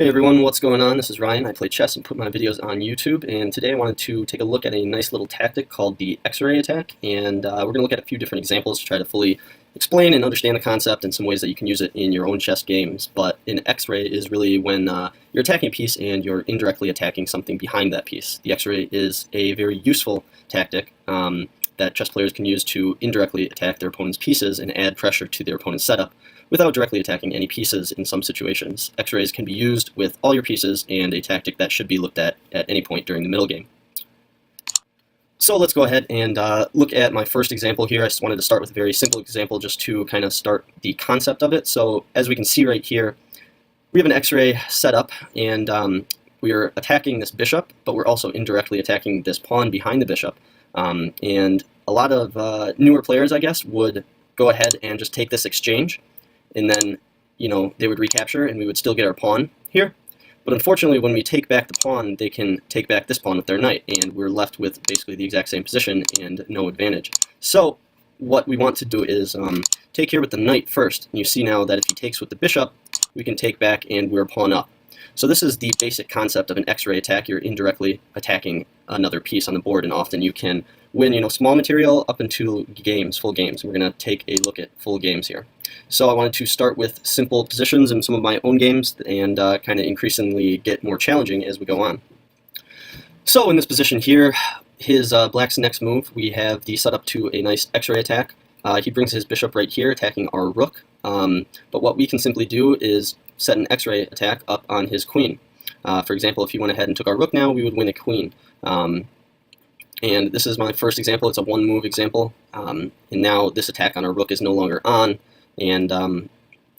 Hey everyone, what's going on? This is Ryan. I play chess and put my videos on YouTube, and today I wanted to take a look at a nice little tactic called the X-ray attack, and we're going to look at a few different examples to try to fully explain and understand the concept and some ways that you can use it in your own chess games. But an X-ray is really when you're attacking a piece and you're indirectly attacking something behind that piece. The X-ray is a very useful tactic that chess players can use to indirectly attack their opponent's pieces and add pressure to their opponent's setup without directly attacking any pieces in some situations. X-rays can be used with all your pieces and a tactic that should be looked at any point during the middle game. So let's go ahead and look at my first example here. I just wanted to start with a very simple example just to kind of start the concept of it. So as we can see right here, we have an X-ray set up, and we are attacking this bishop, but we're also indirectly attacking this pawn behind the bishop. And a lot of newer players, I guess, would go ahead and just take this exchange, and then, they would recapture and we would still get our pawn here. But unfortunately, when we take back the pawn, they can take back this pawn with their knight, and we're left with basically the exact same position and no advantage. So what we want to do is take here with the knight first. And you see now that if he takes with the bishop, we can take back and we're pawn up. So this is the basic concept of an X-ray attack. You're indirectly attacking another piece on the board, and often you can win, small material up into games, full games. We're going to take a look at full games here. So I wanted to start with simple positions in some of my own games and kind of increasingly get more challenging as we go on. So in this position here, his black's next move, we have the setup to a nice X-ray attack. He brings his bishop right here, attacking our rook. But what we can simply do is set an X-ray attack up on his queen. For example, if he went ahead and took our rook now, we would win a queen. And this is my first example. It's a one-move example. And now this attack on our rook is no longer on, and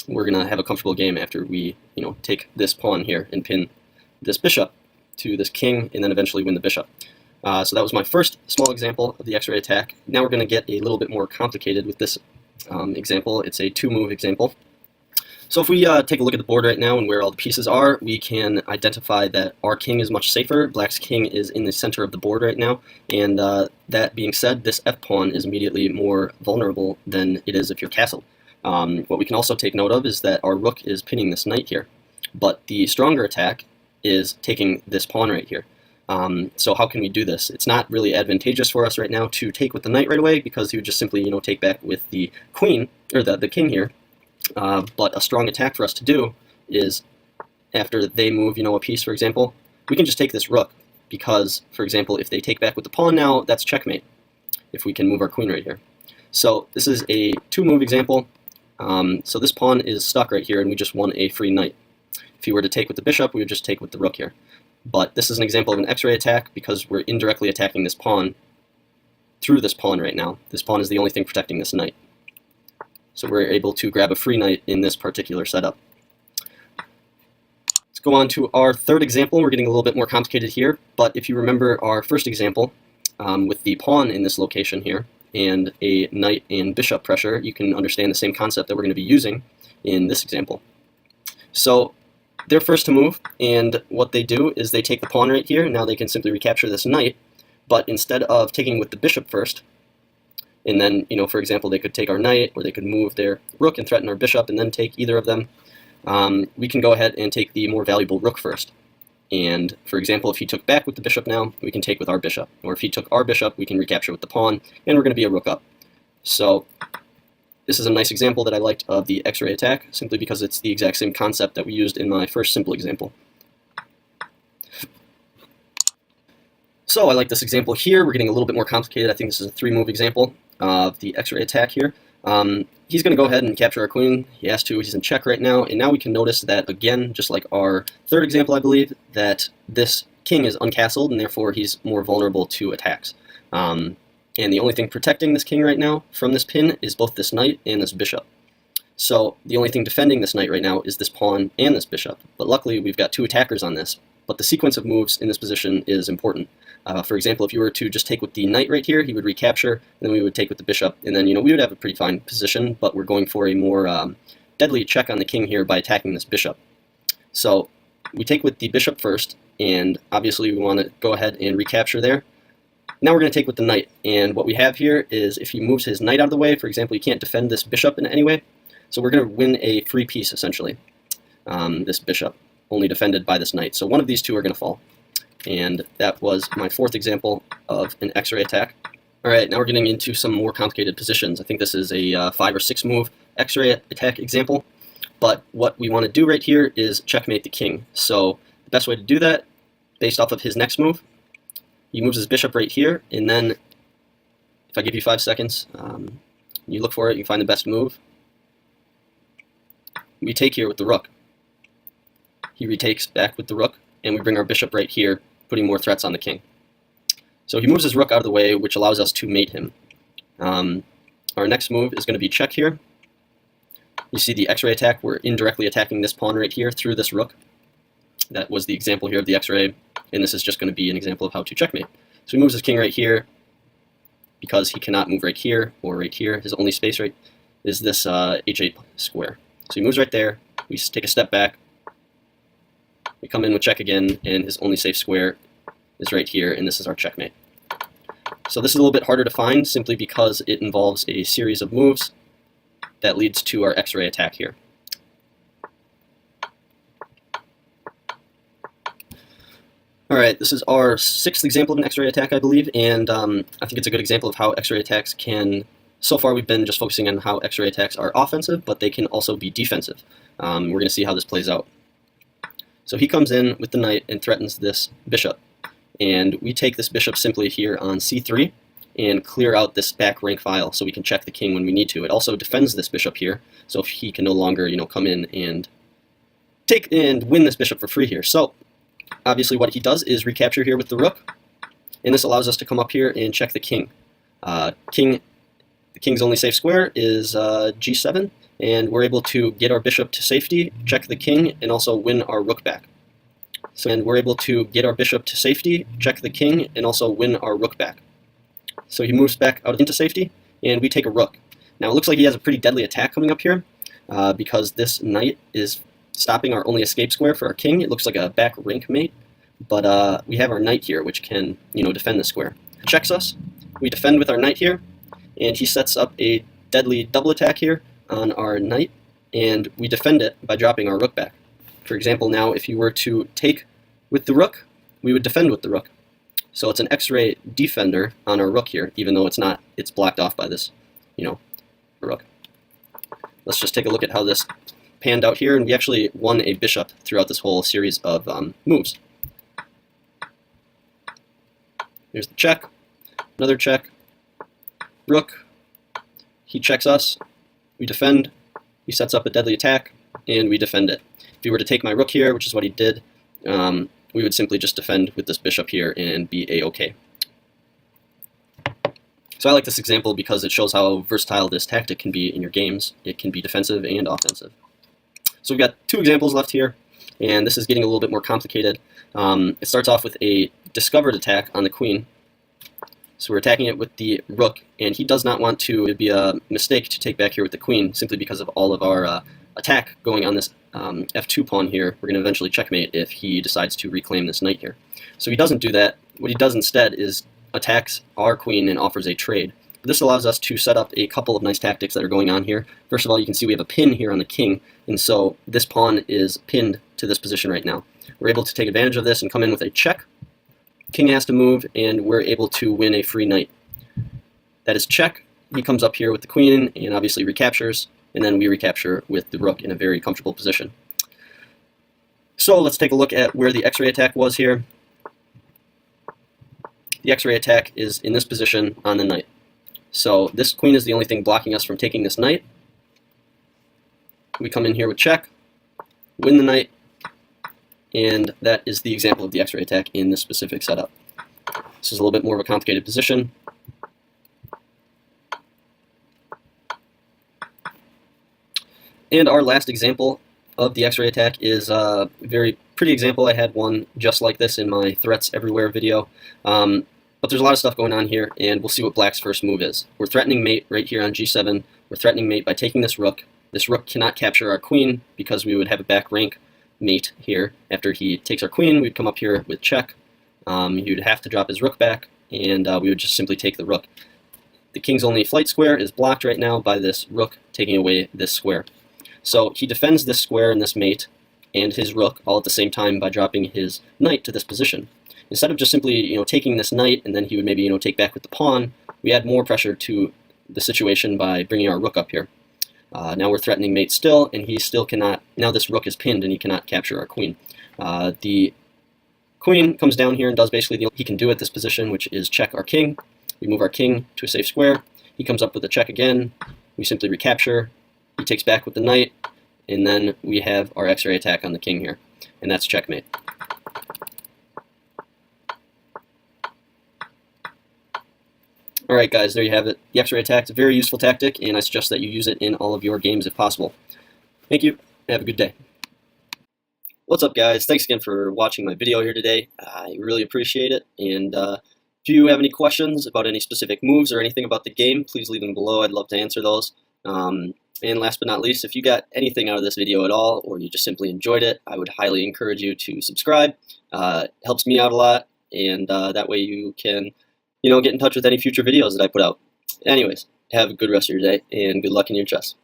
we're going to have a comfortable game after we take this pawn here and pin this bishop to this king, and then eventually win the bishop. So that was my first small example of the X-ray attack. Now we're going to get a little bit more complicated with this example. It's a two-move example. So if we take a look at the board right now and where all the pieces are, we can identify that our king is much safer. Black's king is in the center of the board right now, and that being said, this f-pawn is immediately more vulnerable than it is if you're castled. What we can also take note of is that our rook is pinning this knight here, but the stronger attack is taking this pawn right here. So how can we do this? It's not really advantageous for us right now to take with the knight right away, because he would just simply take back with the queen, or the king here. But a strong attack for us to do is, after they move a piece, for example, we can just take this rook, because, for example, if they take back with the pawn now, that's checkmate, if we can move our queen right here. So this is a two-move example. So this pawn is stuck right here, and we just won a free knight. If he were to take with the bishop, we would just take with the rook here. But this is an example of an X-ray attack, because we're indirectly attacking this pawn through this pawn right now. This pawn is the only thing protecting this knight. So we're able to grab a free knight in this particular setup. Let's go on to our third example. We're getting a little bit more complicated here, but if you remember our first example with the pawn in this location here and a knight and bishop pressure, you can understand the same concept that we're going to be using in this example. So they're first to move, and what they do is they take the pawn right here. Now they can simply recapture this knight, but instead of taking with the bishop first, and then, for example, they could take our knight, or they could move their rook and threaten our bishop and then take either of them. We can go ahead and take the more valuable rook first. And, for example, if he took back with the bishop now, we can take with our bishop. Or if he took our bishop, we can recapture with the pawn, and we're going to be a rook up. So this is a nice example that I liked of the X-ray attack, simply because it's the exact same concept that we used in my first simple example. So I like this example here. We're getting a little bit more complicated. I think this is a three-move example of the X-ray attack here. He's going to go ahead and capture our queen. He has to. He's in check right now. And now we can notice that, again, just like our third example, I believe, that this king is uncastled, and therefore he's more vulnerable to attacks. And the only thing protecting this king right now from this pin is both this knight and this bishop. So the only thing defending this knight right now is this pawn and this bishop. But luckily, we've got two attackers on this. But the sequence of moves in this position is important. For example, if you were to just take with the knight right here, he would recapture, and then we would take with the bishop, and then we would have a pretty fine position, but we're going for a more deadly check on the king here by attacking this bishop. So we take with the bishop first, and obviously we want to go ahead and recapture there. Now we're going to take with the knight, and what we have here is if he moves his knight out of the way, for example, he can't defend this bishop in any way, so we're going to win a free piece, essentially, this bishop. only defended by this knight. So one of these two are going to fall. And that was my fourth example of an X-ray attack. All right, now we're getting into some more complicated positions. I think this is a 5 or 6 move X-ray attack example. But what we want to do right here is checkmate the king. So the best way to do that, based off of his next move, he moves his bishop right here, and then if I give you 5 seconds, you look for it, you find the best move. We take here with the rook. He retakes back with the rook, and we bring our bishop right here, putting more threats on the king. So he moves his rook out of the way, which allows us to mate him. Our next move is going to be check here. You see the X-ray attack, we're indirectly attacking this pawn right here through this rook. That was the example here of the X-ray, and this is just going to be an example of how to checkmate. So he moves his king right here, because he cannot move right here or right here. His only space right is this h8 square. So he moves right there, we take a step back, we come in with check again, and his only safe square is right here, and this is our checkmate. So this is a little bit harder to find simply because it involves a series of moves that leads to our X-ray attack here. Alright, this is our 6th example of an X-ray attack, I believe, and I think it's a good example of how X-ray attacks can... So far we've been just focusing on how X-ray attacks are offensive, but they can also be defensive. We're going to see how this plays out. So he comes in with the knight and threatens this bishop. And we take this bishop simply here on c3 and clear out this back rank file so we can check the king when we need to. It also defends this bishop here, so if he can no longer, come in and take and win this bishop for free here. So obviously what he does is recapture here with the rook, and this allows us to come up here and check the king. The king's only safe square is g7, and we're able to get our bishop to safety, check the king, and also win our rook back. So, and we're able to get our bishop to safety, check the king, and also win our rook back. So he moves back out into safety, and we take a rook. Now it looks like he has a pretty deadly attack coming up here, because this knight is stopping our only escape square for our king. It looks like a back rank mate, but we have our knight here, which can, defend the square. Checks us. We defend with our knight here, and he sets up a deadly double attack here on our knight, and we defend it by dropping our rook back. For example, now if you were to take with the rook, we would defend with the rook. So it's an X-ray defender on our rook here, even though it's not, it's blocked off by this, rook. Let's just take a look at how this panned out here, and we actually won a bishop throughout this whole series of moves. Here's the check, another check, rook, he checks us, we defend, he sets up a deadly attack, and we defend it. If he were to take my rook here, which is what he did, we would simply just defend with this bishop here and be a-okay. So I like this example because it shows how versatile this tactic can be in your games. It can be defensive and offensive. So we've got 2 examples left here, and this is getting a little bit more complicated. It starts off with a discovered attack on the queen. So we're attacking it with the rook, and he does not want to. It would be a mistake to take back here with the queen, simply because of all of our attack going on this f2 pawn here. We're going to eventually checkmate if he decides to reclaim this knight here. So he doesn't do that. What he does instead is attacks our queen and offers a trade. This allows us to set up a couple of nice tactics that are going on here. First of all, you can see we have a pin here on the king, and so this pawn is pinned to this position right now. We're able to take advantage of this and come in with a check. King has to move, and we're able to win a free knight. That is check. He comes up here with the queen and obviously recaptures, and then we recapture with the rook in a very comfortable position. So let's take a look at where the X-ray attack was here. The X-ray attack is in this position on the knight. So this queen is the only thing blocking us from taking this knight. We come in here with check, win the knight, and that is the example of the X-ray attack in this specific setup. This is a little bit more of a complicated position. And our last example of the X-ray attack is a very pretty example. I had one just like this in my Threats Everywhere video. But there's a lot of stuff going on here, and we'll see what black's first move is. We're threatening mate right here on g7. We're threatening mate by taking this rook. This rook cannot capture our queen because we would have a back rank mate here. After he takes our queen, we'd come up here with check. He would have to drop his rook back, and we would just simply take the rook. The king's only flight square is blocked right now by this rook taking away this square. So he defends this square and this mate, and his rook all at the same time by dropping his knight to this position. Instead of just simply taking this knight and then he would maybe take back with the pawn, we add more pressure to the situation by bringing our rook up here. Now we're threatening mate still, and he still cannot. Now this rook is pinned and he cannot capture our queen. The queen comes down here and does basically the only he can do at this position, which is check our king. We move our king to a safe square. He comes up with a check again. We simply recapture. He takes back with the knight, and then we have our X-ray attack on the king here, and that's checkmate. Alright guys, there you have it. The X-ray attack is a very useful tactic, and I suggest that you use it in all of your games if possible. Thank you, and have a good day. What's up guys, thanks again for watching my video here today. I really appreciate it, and if you have any questions about any specific moves or anything about the game, please leave them below. I'd love to answer those. And last but not least, if you got anything out of this video at all, or you just simply enjoyed it, I would highly encourage you to subscribe. It helps me out a lot, and that way you can get in touch with any future videos that I put out. Anyways, have a good rest of your day, and good luck in your chess.